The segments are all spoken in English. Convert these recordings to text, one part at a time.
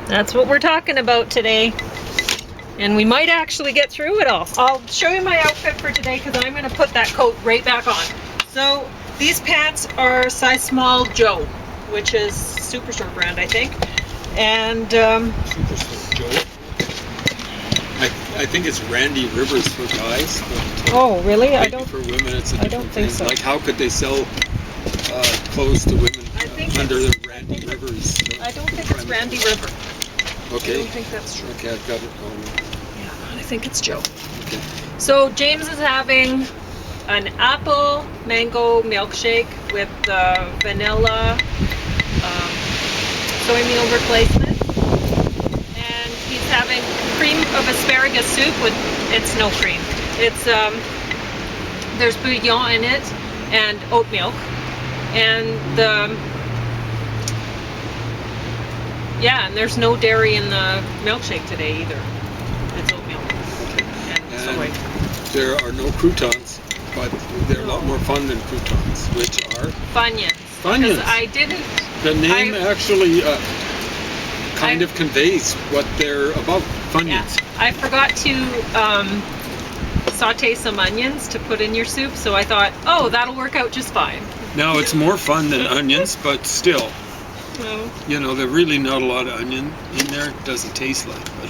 That's what we're talking about today. And we might actually get through it all. I'll show you my outfit for today because I'm going to put that coat right back on. So these pants are size small Joe, which is Super Store brand, I think. And Super Store Joe. I think it's Randy Rivers for guys. But, oh, really? I don't. For women, it's a different I don't think thing. so. Like, how could they sell clothes to women under the Randy Rivers? I don't think it's Randy River. Okay. I don't think that's true. Okay, I've got it. Yeah, I think it's Joe. Okay. So James is having an apple mango milkshake with vanilla soy meal replacement, and he's having cream of asparagus soup with, it's no cream, it's there's bouillon in it and oat milk, and and there's no dairy in the milkshake today either. It's oat milk and soy. There are no croutons, but they're a lot more fun than croutons, which are Funions. Funions. Because I didn't. The name actually kind of conveys what they're about. Funions. Yeah, I forgot to saute some onions to put in your soup, so I thought, oh, that'll work out just fine. Now it's more fun than onions, but still, you know, there's really not a lot of onion in there. It doesn't taste like. But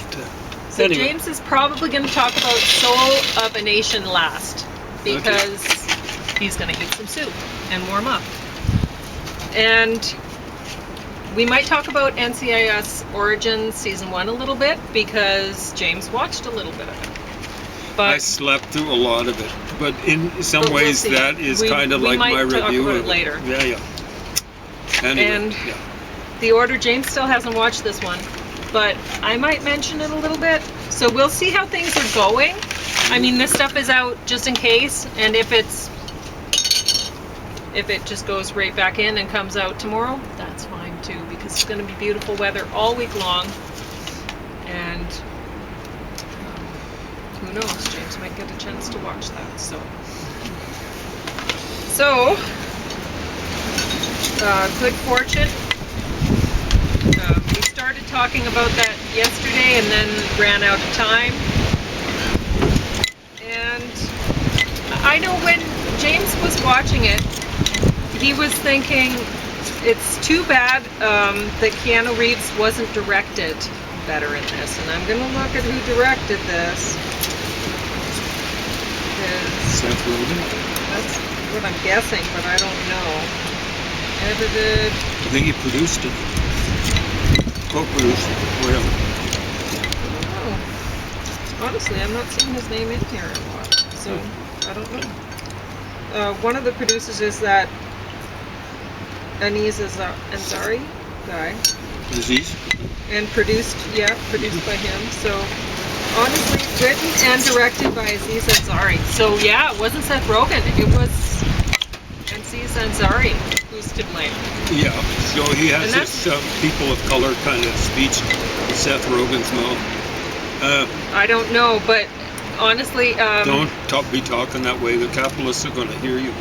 so anyway. James is probably going to talk about Soul of a Nation last, because he's going to eat some soup and warm up. And we might talk about NCIS Origins Season 1 a little bit, because James watched a little bit of it. But I slept through a lot of it, but in some ways that is kind of like my review about of it later. Yeah. Anyway, and the order, James still hasn't watched this one, but I might mention it a little bit. So we'll see how things are going. I mean, this stuff is out just in case, and if it just goes right back in and comes out tomorrow, that's fine too, because it's going to be beautiful weather all week long, and who knows, James might get a chance to watch that. So good fortune. We started talking about that yesterday and then ran out of time. And I know when James was watching it, he was thinking it's too bad that Keanu Reeves wasn't directed better in this. And I'm going to look at who directed this. Seth Rogen? That's what I'm guessing, but I don't know. Edited. I think he produced it. Co-produced it, whatever. Oh. Honestly, I'm not seeing his name in here a lot, so I don't know. One of the producers is that Aziz Ansari guy. Aziz? And produced by him. So honestly, written and directed by Aziz Ansari. So yeah, it wasn't Seth Rogen. It was Aziz Ansari who's to blame. Yeah. So he has this people of color kind of speech in Seth Rogen's mouth. I don't know, but honestly, don't be talking that way. The capitalists are going to hear you.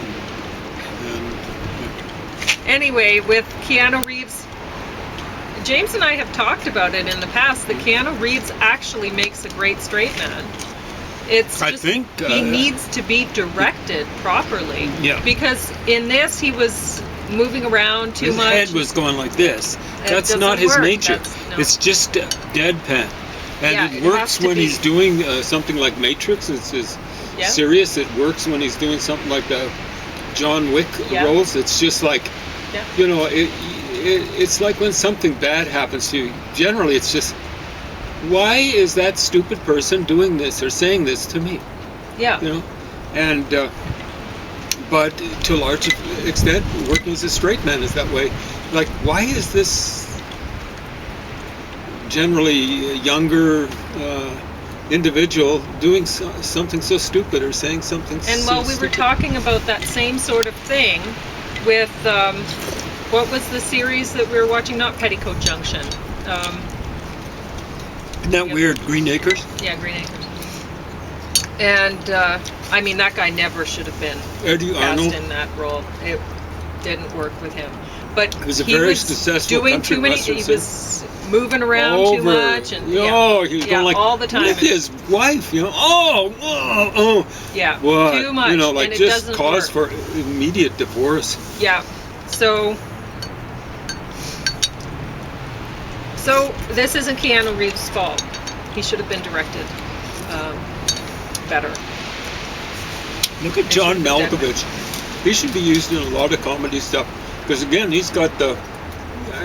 Anyway, with Keanu Reeves, James and I have talked about it in the past, that Keanu Reeves actually makes a great straight man. It's just, he needs to be directed properly. Yeah. Because in this, he was moving around too much. His head was going like this. That's not his nature. It's just deadpan. And it works when he's doing something like Matrix. It's serious. It works when he's doing something like the John Wick roles. It's just like, you know, it's like when something bad happens to you. Generally, it's just, why is that stupid person doing this or saying this to me? Yeah. You know, and but to a large extent, working as a straight man is that way. Like, why is this generally younger individual doing something so stupid or saying something so stupid? And while we were talking about that same sort of thing with, what was the series that we were watching? Not Petticoat Junction. Isn't that weird? Green Acres? Yeah, Green Acres. And, I mean, that guy never should have been cast in that role. It didn't work with him. but he was a very successful doing country too many. western He singer. was moving around too much, and he was going like all the time with his wife, you know. Yeah, what? too much, you know, like and it just doesn't cause work. for immediate divorce. Yeah, so this isn't Keanu Reeves' fault. He should have been directed better. Look at John Malkovich. He should be used in a lot of comedy stuff because again, he's got the.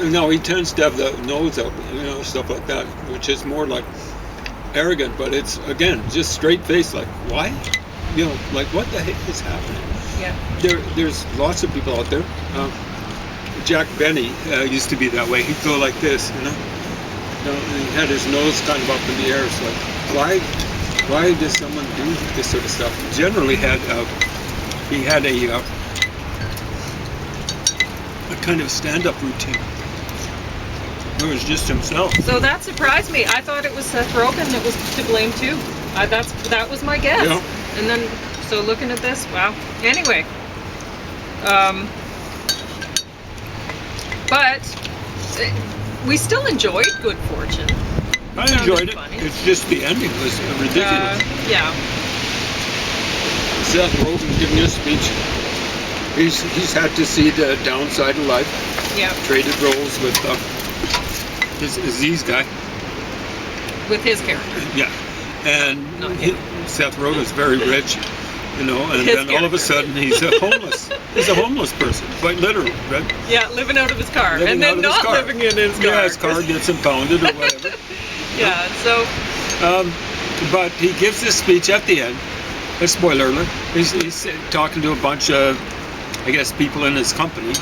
No, he tends to have the nose out, you know, stuff like that, which is more like arrogant, but it's again just straight face. Like why? You know, like what the heck is happening? Yeah. There's lots of people out there. Jack Benny used to be that way. He'd go like this, you know. And he had his nose kind of up in the air. It's like, why does someone do this sort of stuff? He generally had a kind of stand-up routine. It was just himself. So that surprised me. I thought it was Seth Rogen that was to blame too. That was my guess. Yeah. And then, so looking at this, wow. Anyway, but we still enjoyed Good Fortune. I enjoyed it. Funny. It's just the ending was ridiculous. Yeah. Seth Rogen giving a speech. He's had to see the downside of life. Yeah. Traded roles with his Aziz guy. With his character. Yeah. And Seth Rogen's very rich, you know, and then all of a sudden he's a homeless. He's a homeless person, quite literally, right? Yeah, living out of his car. And then not living in his car. Yeah, his car gets impounded or whatever. Yeah, so... but he gives this speech at the end. A spoiler alert. He's talking to a bunch of, I guess, people in his company.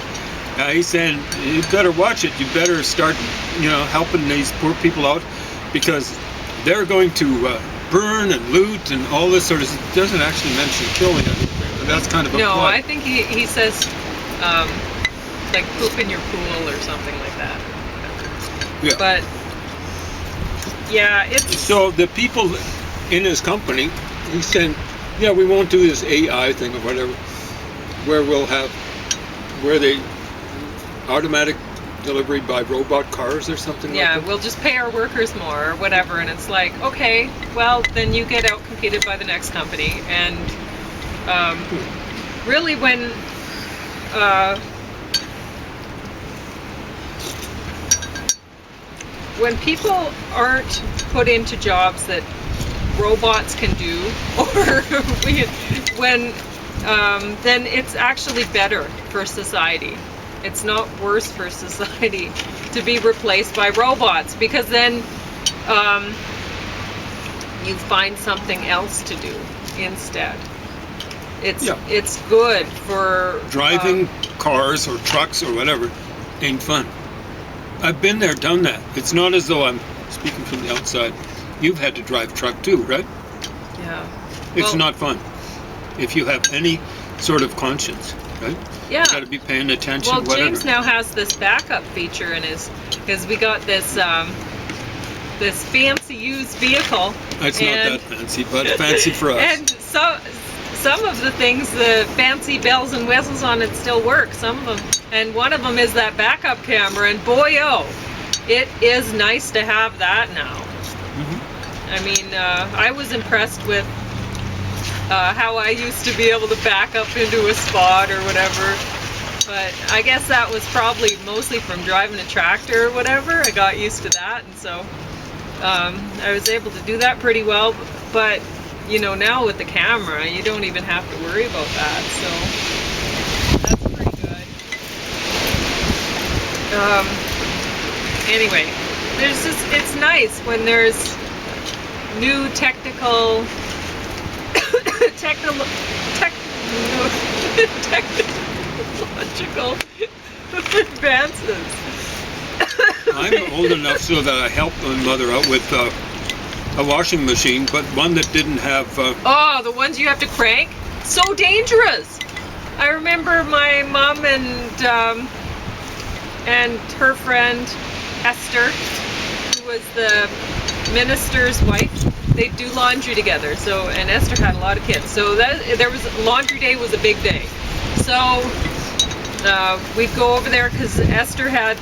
He's saying, you better watch it. You better start, you know, helping these poor people out because they're going to burn and loot and all this sort of stuff. It doesn't actually mention killing anything, but that's kind of a No, plot. I think he says, like, poop in your pool or something like that. Yeah. But, yeah, it's... So the people in his company, he's saying, yeah, we won't do this AI thing or whatever, where they automatic delivery by robot cars or something like that. Yeah, we'll just pay our workers more or whatever, and it's like, okay, well, then you get out-competed by the next company, and really when people aren't put into jobs that robots can do, or then it's actually better for society. It's not worse for society to be replaced by robots, because then you find something else to do instead. It's good for driving cars or trucks or whatever ain't fun. I've been there, done that. It's not as though I'm speaking from the outside. You've had to drive truck too, right? Yeah. It's not fun if you have any sort of conscience, right? Yeah. You got to be paying attention. Well, whatever. James now has this backup feature in his, because we got this this fancy used vehicle. It's not that fancy, but fancy for us. And some of the things, the fancy bells and whistles on it still work. Some of them, and one of them is that backup camera. And boy, oh, it is nice to have that now. I mean, I was impressed with how I used to be able to back up into a spot or whatever, but I guess that was probably mostly from driving a tractor or whatever. I got used to that, and so I was able to do that pretty well, but you know, now with the camera, you don't even have to worry about that, so that's pretty good. Anyway, it's nice when there's new technological advances. I'm old enough so that I helped my mother out with a washing machine, but one that didn't have... Oh, the ones you have to crank? So dangerous! I remember my mom and her friend Esther, who was the minister's wife, they do laundry together. So, and Esther had a lot of kids. So laundry day was a big day. So we'd go over there because Esther had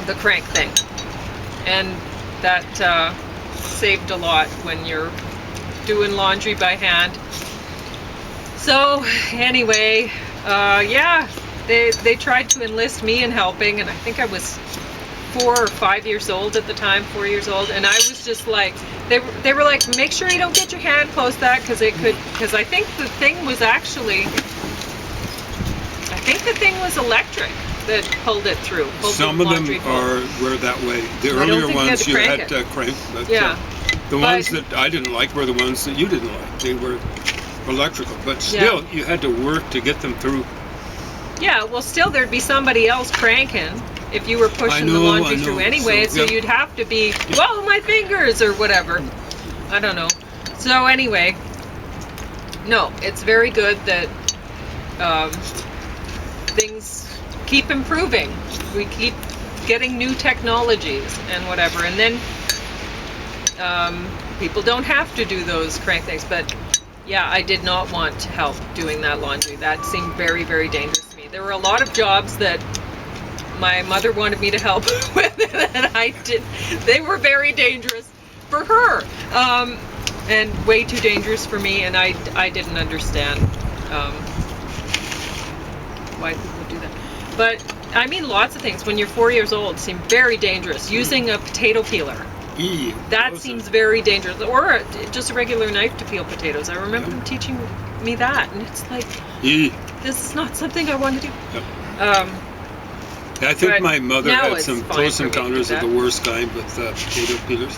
the crank thing, and that saved a lot when you're doing laundry by hand. So anyway, yeah, they tried to enlist me in helping, and I think I was 4 or 5 years old at the time, 4 years old, and I was just like, they were like, make sure you don't get your hand close to that, because I think the thing was actually, I think the thing was electric that pulled it through. Some of them were that way. The earlier ones you had to crank, but yeah. The ones that I didn't like were the ones that you didn't like. They were electrical, but still, you had to work to get them through. Yeah, well, still there'd be somebody else cranking if you were pushing the laundry through anyway, so you'd have to be, whoa, my fingers, or whatever. I don't know. So anyway, no, it's very good that things keep improving. We keep getting new technologies and whatever, and then people don't have to do those crank things. But yeah, I did not want to help doing that laundry. That seemed very, very dangerous to me. There were a lot of jobs that my mother wanted me to help with, and I did. They were very dangerous for her, and way too dangerous for me, and I didn't understand why people do that. But I mean, lots of things when you're 4 years old seem very dangerous. Using a potato peeler. That seems very dangerous. Or just a regular knife to peel potatoes. I remember them teaching me that, and it's like, this is not something I want to do. I think my mother had some close encounters of the worst kind with potato peelers.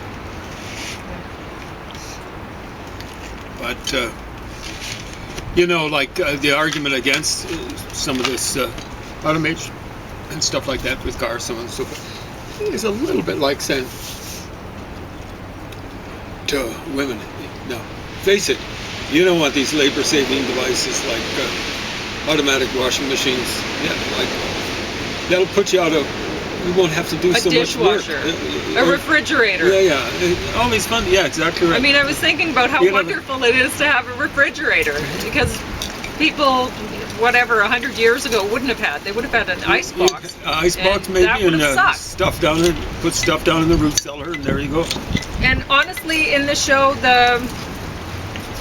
But, you know, like the argument against some of this automation and stuff like that with Carson and so forth is a little bit like saying to women, no, face it, you don't want these labor-saving devices like automatic washing machines. Yeah, like that'll put you out of, you won't have to do so much work. A dishwasher, a refrigerator. Yeah, all these fun, yeah, exactly right. I mean, I was thinking about how wonderful it is to have a refrigerator, because people, whatever, 100 years ago wouldn't have had. They would have had an ice box. Ice box maybe, and stuff down there, put stuff down in the root cellar, and there you go. And honestly, in the show, the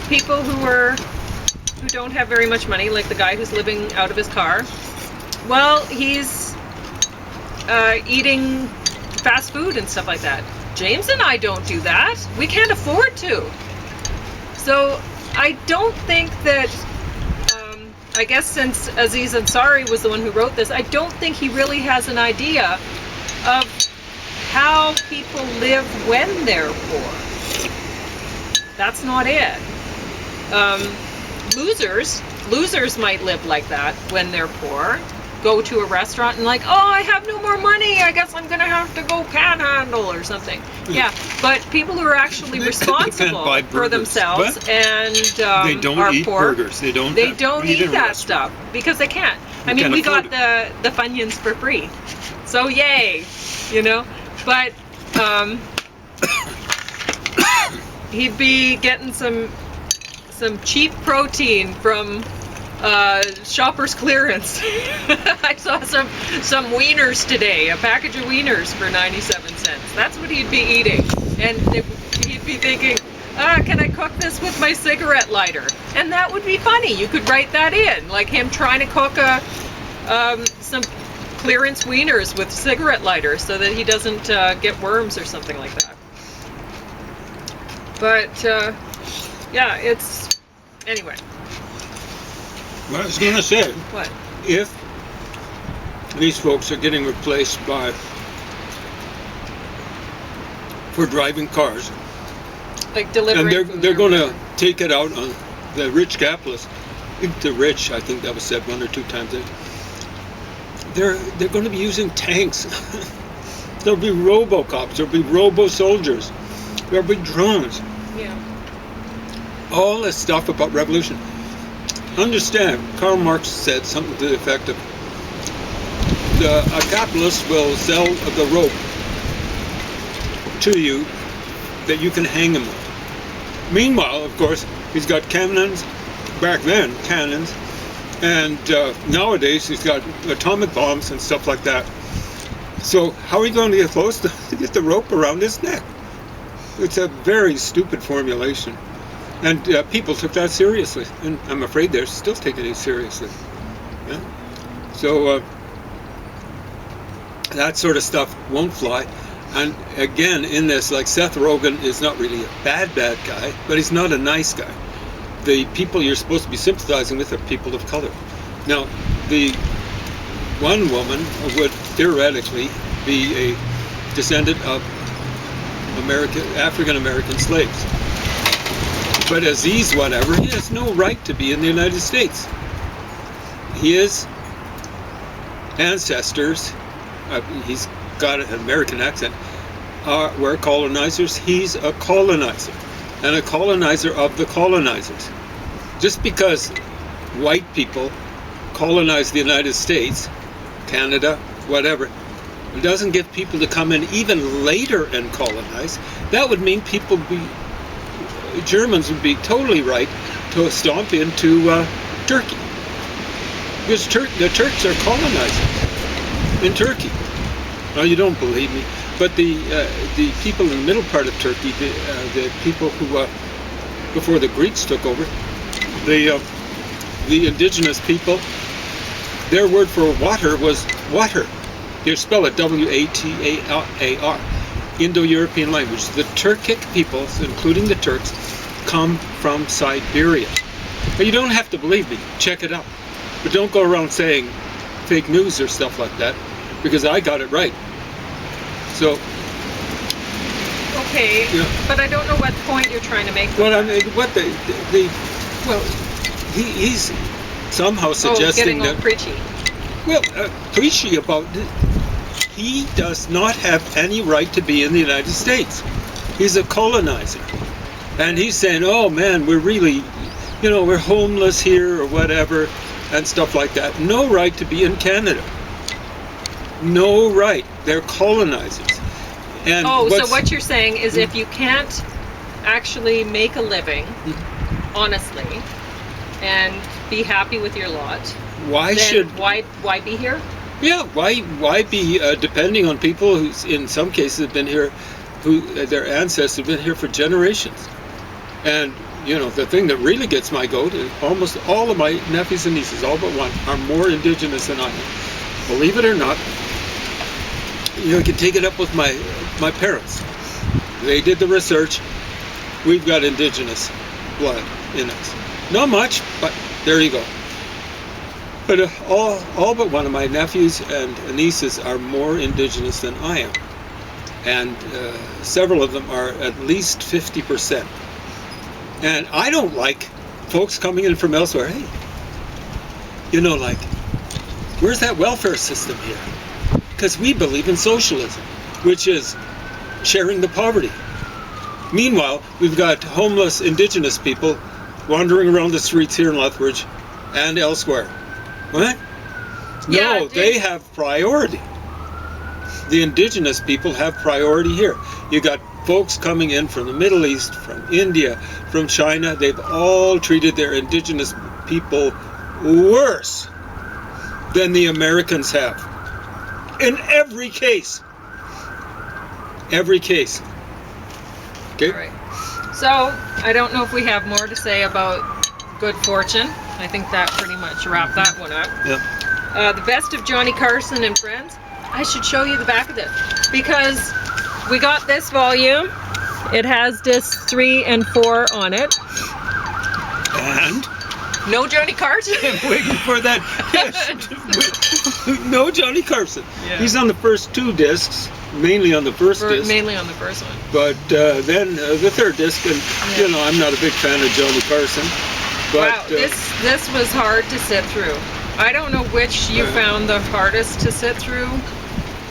people who don't have very much money, like the guy who's living out of his car, well, he's eating fast food and stuff like that. James and I don't do that. We can't afford to. So I don't think that, I guess since Aziz Ansari was the one who wrote this, I don't think he really has an idea of how people live when they're poor. That's not it. Losers might live like that when they're poor. Go to a restaurant and like, oh, I have no more money, I guess I'm gonna have to go panhandle or something. Yeah, but people who are actually responsible for themselves and they don't eat burgers. They don't eat that stuff because they can't. I mean, we got the Funions for free, so yay, you know. But he'd be getting some cheap protein from Shoppers Clearance. I saw some wieners today, a package of wieners for 97 cents. That's what he'd be eating, and he'd be thinking, can I cook this with my cigarette lighter? And that would be funny. You could write that in, like him trying to cook some clearance wieners with cigarette lighter so that he doesn't get worms or something like that. But yeah, it's anyway. Well, I was going to say, what if these folks are getting replaced for driving cars, like delivering, and they're going to take it out on the rich capitalists. The rich, I think that was said 1 or 2 times. They're going to be using tanks. There'll be robo-cops. There'll be robo-soldiers. There'll be drones. Yeah. All this stuff about revolution. Understand, Karl Marx said something to the effect of, a capitalist will sell the rope to you that you can hang him with. Meanwhile, of course, he's got cannons, back then, cannons, And nowadays he's got atomic bombs and stuff like that. So how are you going to get close to get the rope around his neck? It's a very stupid formulation. And people took that seriously. And I'm afraid they're still taking it seriously. Yeah? So that sort of stuff won't fly. And again, in this, like, Seth Rogen is not really a bad guy, but he's not a nice guy. The people you're supposed to be sympathizing with are people of color. Now, the one woman would theoretically be a descendant of African-American slaves. But Aziz whatever, he has no right to be in the United States. His ancestors, he's got an American accent, were colonizers. He's a colonizer, and a colonizer of the colonizers. Just because white people colonize the United States, Canada, whatever, it doesn't give people to come in even later and colonize. That would mean Germans would be totally right to stomp into Turkey. Because the Turks are colonizing in Turkey. Now, you don't believe me, but the people in the middle part of Turkey, the people who, before the Greeks took over, the indigenous people, their word for water was water. You spell it W-A-T-A-R, Indo-European language. The Turkic peoples, including the Turks, come from Siberia. But you don't have to believe me. Check it out. But don't go around saying fake news or stuff like that, because I got it right. So. Okay, yeah. But I don't know what point you're trying to make. Well, I mean, he's somehow suggesting getting all preachy. Well, preachy about it. He does not have any right to be in the United States. He's a colonizer. And he's saying, oh man, we're really, we're homeless here or whatever and stuff like that. No right to be in Canada. No right. They're colonizers. And so what you're saying is if you can't actually make a living, honestly, and be happy with your lot, why be here? Yeah, why be depending on people who, in some cases, have been here, who their ancestors have been here for generations. And the thing that really gets my goat is almost all of my nephews and nieces, all but one, are more indigenous than I am. Believe it or not, you can take it up with my parents. They did the research. We've got indigenous blood in us. Not much, but there you go. But all but one of my nephews and nieces are more indigenous than I am. And several of them are at least 50%. And I don't like folks coming in from elsewhere. Hey, where's that welfare system here? Because we believe in socialism, which is sharing the poverty. Meanwhile, we've got homeless indigenous people wandering around the streets here in Lethbridge and elsewhere. What? Yeah, no, they have priority. The indigenous people have priority here. You got folks coming in from the Middle East, from India, from China. They've all treated their indigenous people worse than the Americans have. In every case. Every case. Okay? All right. So, I don't know if we have more to say about good fortune. I think that pretty much wrapped that one up. Yeah. The Best of Johnny Carson and Friends. I should show you the back of this because we got this volume. It has discs 3 and 4 on it. And? No Johnny Carson. I'm waiting for that. No Johnny Carson. Yeah. He's on the first 2 discs, mainly on the first disc. Mainly on the first one. But then the third disc, and I'm not a big fan of Johnny Carson. But, wow, this was hard to sit through. I don't know which you found the hardest to sit through.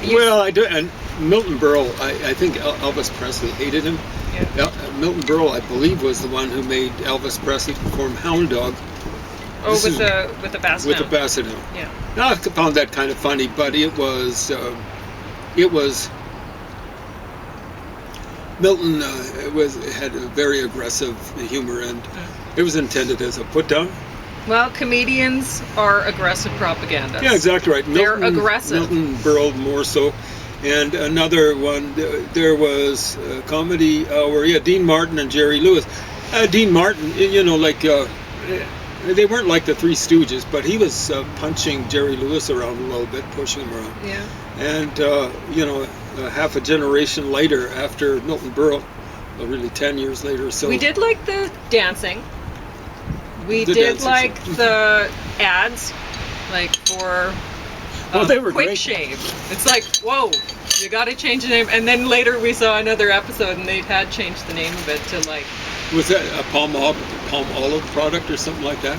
Well, I do, and Milton Berle, I think Elvis Presley hated him. Yeah. Milton Berle, I believe, was the one who made Elvis Presley perform Hound Dog. With the Basset Hound. With the Basset Hound. Yeah. Now I found that kind of funny, but it was Milton had a very aggressive humor, and it was intended as a put down. Well, comedians are aggressive propagandists. Yeah, exactly right. They're aggressive. Milton Berle more so. And another one, there was a comedy where, Dean Martin and Jerry Lewis. Dean Martin, they weren't like the Three Stooges, but he was punching Jerry Lewis around a little bit, pushing him around. Yeah. And, half a generation later, after Milton Berle, really 10 years later or so. We did like the dancing. We did like the ads, like for they were quick great. shave. It's like, whoa, you got to change the name. And then later we saw another episode, and they had changed the name of it to like. Was that a palm olive product or something like that?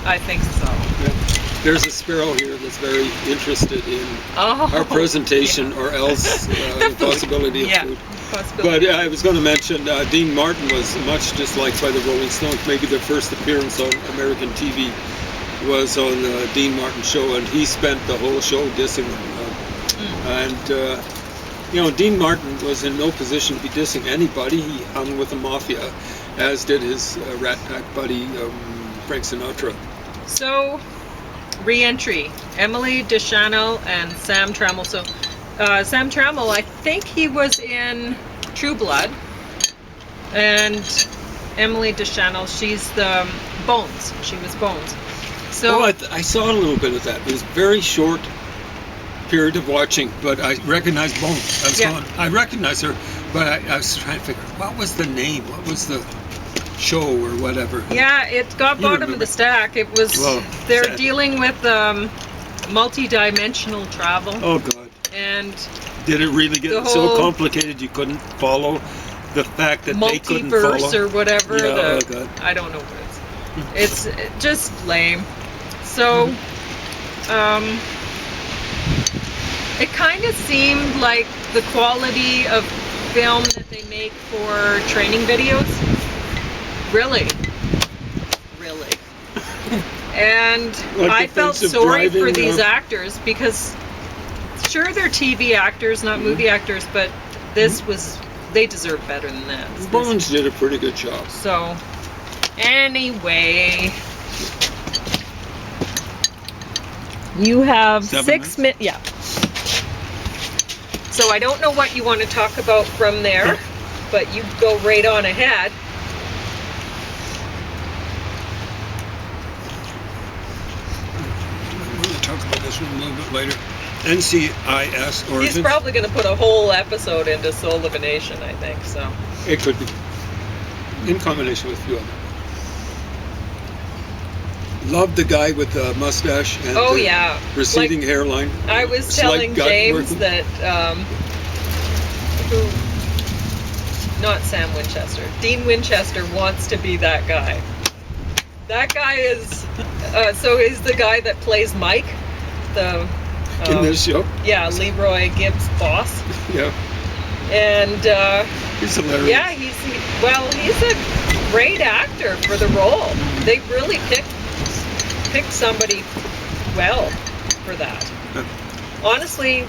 I think so. Yeah. There's a sparrow here that's very interested in our presentation, or else the possibility of food. But I was going to mention Dean Martin was much disliked by the Rolling Stones. Maybe their first appearance on American TV was on Dean Martin's show, and he spent the whole show dissing them. And Dean Martin was in no position to be dissing anybody. He hung with the mafia, as did his Rat Pack buddy Frank Sinatra. So, ReEntry, Emily Deschanel and Sam Trammell. So, Sam Trammell, I think he was in True Blood, and Emily Deschanel, she's the Bones. She was Bones. So I saw a little bit of that. It was very short period of watching, but I recognized Bones. I recognized her, but I was trying to figure what was the name, what was the show or whatever. Yeah, it got bottom of the stack. It was they're dealing with multi-dimensional travel. Oh God. And did it really get so complicated you couldn't follow the fact that they couldn't follow? Multiverse or whatever. Yeah, God. I don't know what it is. It's just lame. So, it kind of seemed like the quality of film that they make for training videos. Really. And like I felt sorry for these actors because sure they're TV actors, not movie actors, but this was, they deserve better than that. Bones did a pretty good job. So, anyway, you have 6 minutes. Yeah. So I don't know what you want to talk about from there, but you go right on ahead. Talk about this one a little bit later. NCIS origins. He's probably going to put a whole episode into Soul of a Nation, I think. So it could be in combination with a few others. Love the guy with the mustache and receding hairline. I was telling James that not Sam Winchester, Dean Winchester wants to be that guy. That guy is so he's the guy that plays Mike, the in this show. Yeah, Leroy Gibbs' boss. Yeah. And he's hilarious. Yeah, he's a great actor for the role. They really picked somebody well for that. Honestly,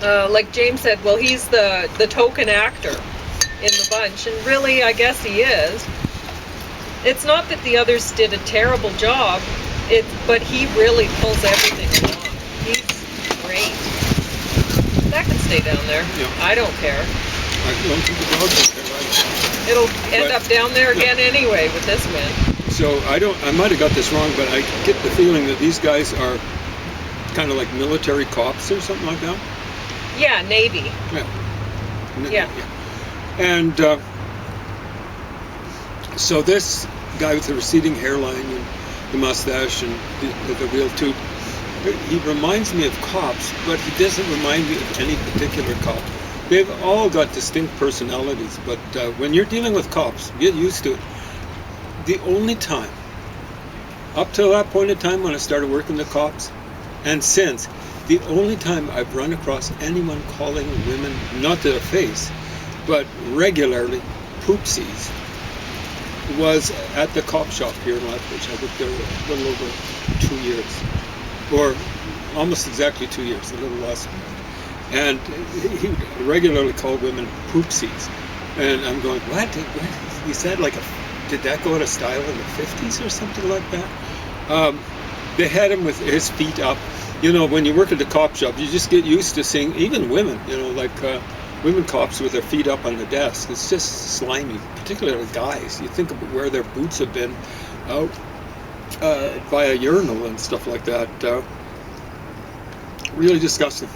like James said, well, he's the token actor in the bunch, and really, I guess he is. It's not that the others did a terrible job, but he really pulls everything along. He's great. That can stay down there. Yeah. I don't care. I don't think the dog will care either. It'll end up down there again anyway with this man. So I might have got this wrong, but I get the feeling that these guys are kind of like military cops or something like that. Yeah, Navy. Yeah. And so this guy with the receding hairline and the mustache and the real tooth, he reminds me of cops, but he doesn't remind me of any particular cop. They've all got distinct personalities, but when you're dealing with cops, get used to it. The only time, up to that point in time when I started working the cops, and since, the only time I've run across anyone calling women, not to their face, but regularly, poopsies, was at the cop shop here in Lethbridge. I worked there a little over 2 years, or almost exactly 2 years, a little less. And he regularly called women poopsies. And I'm going, what? He said like did that go out of style in the 50s or something like that? They had him with his feet up. You know, when you work at the cop shop, you just get used to seeing even women, you know, like women cops with their feet up on the desk. It's just slimy, particularly guys. You think about where their boots have been out by a urinal and stuff like that. Really disgusting.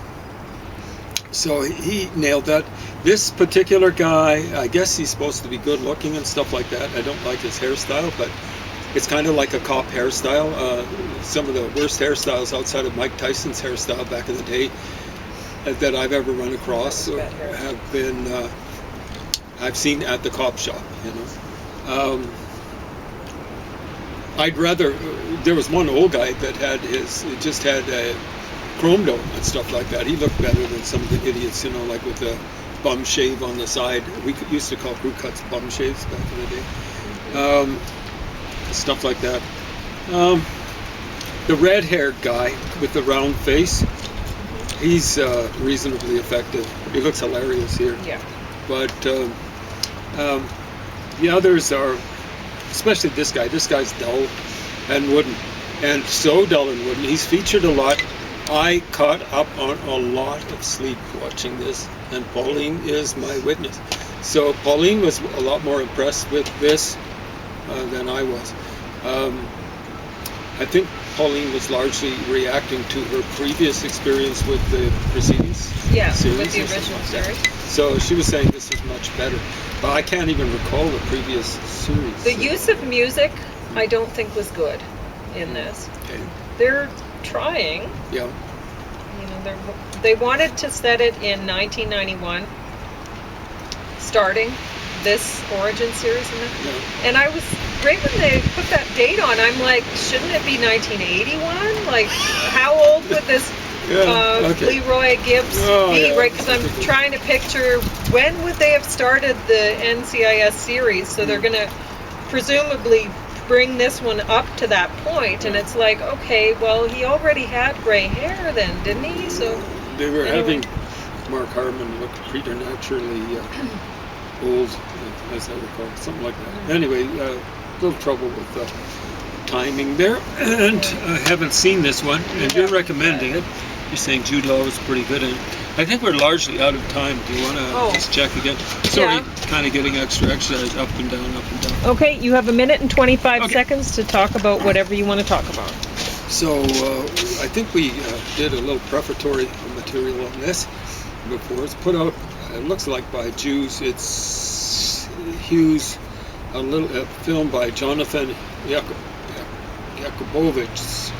So he nailed that. This particular guy, I guess he's supposed to be good looking and stuff like that. I don't like his hairstyle, but it's kind of like a cop hairstyle. Some of the worst hairstyles outside of Mike Tyson's hairstyle back in the day that I've ever run across have been, I've seen at the cop shop, you know. I'd rather, there was one old guy that had just had chromed out and stuff like that. He looked better than some of the idiots, you know, like with the bum shave on the side. We used to call crew cuts bum shaves back in the day. Stuff like that. The red-haired guy with the round face, he's reasonably effective. He looks hilarious here. Yeah. But the others are, especially this guy. This guy's dull and wooden, and so dull and wooden. He's featured a lot. I caught up on a lot of sleep watching this, and Pauline is my witness. So Pauline was a lot more impressed with this than I was. I think Pauline was largely reacting to her previous experience with the preceding series. With the original series. So she was saying this is much better, but I can't even recall the previous series. The use of music, I don't think was good in this. Okay. They're trying. Yeah. You know, they wanted to set it in 1991, starting this origin series, and I was great when they put that date on. I'm like, shouldn't it be 1981? Like, how old would this Leroy Gibbs be? Yeah. Right? Because I'm trying to picture when would they have started the NCIS series. So they're going to presumably bring this one up to that point, and it's like, okay, well, he already had gray hair then, didn't he? So they were having Mark Harmon look preternaturally old, as I recall, something like that. Anyway, a little trouble with timing there, and I haven't seen this one, and you're recommending it. You're saying Jude Law was pretty good in it. I think we're largely out of time. Do you want to just check again? Sorry, kind of getting extra exercise, up and down, up and down. Okay, you have a minute and 25 seconds to talk about whatever you want to talk about. So, I think we did a little prefatory material on this before. It's put out, it looks like by Jews. It's Hughes, a film by Jonathan Jakubowicz,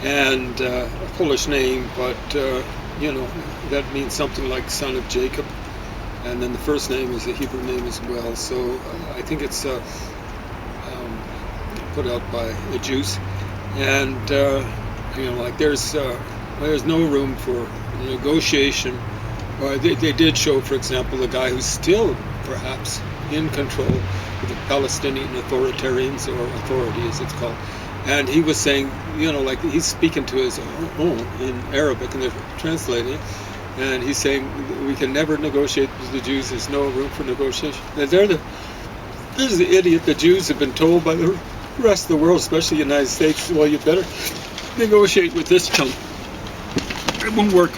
and a Polish name, but you know, that means something like son of Jacob, and then the first name is a Hebrew name as well. So I think it's put out by the Jews, and you know, like there's no room for negotiation. They did show, for example, the guy who's still perhaps in control of the Palestinian authoritarians, or authority as it's called. And he was saying, you know, like he's speaking to his own in Arabic, and they're translating it. And he's saying, we can never negotiate with the Jews. There's no room for negotiation. And this is the idiot the Jews have been told by the rest of the world, especially the United States. Well, you better negotiate with this chunk. It won't work.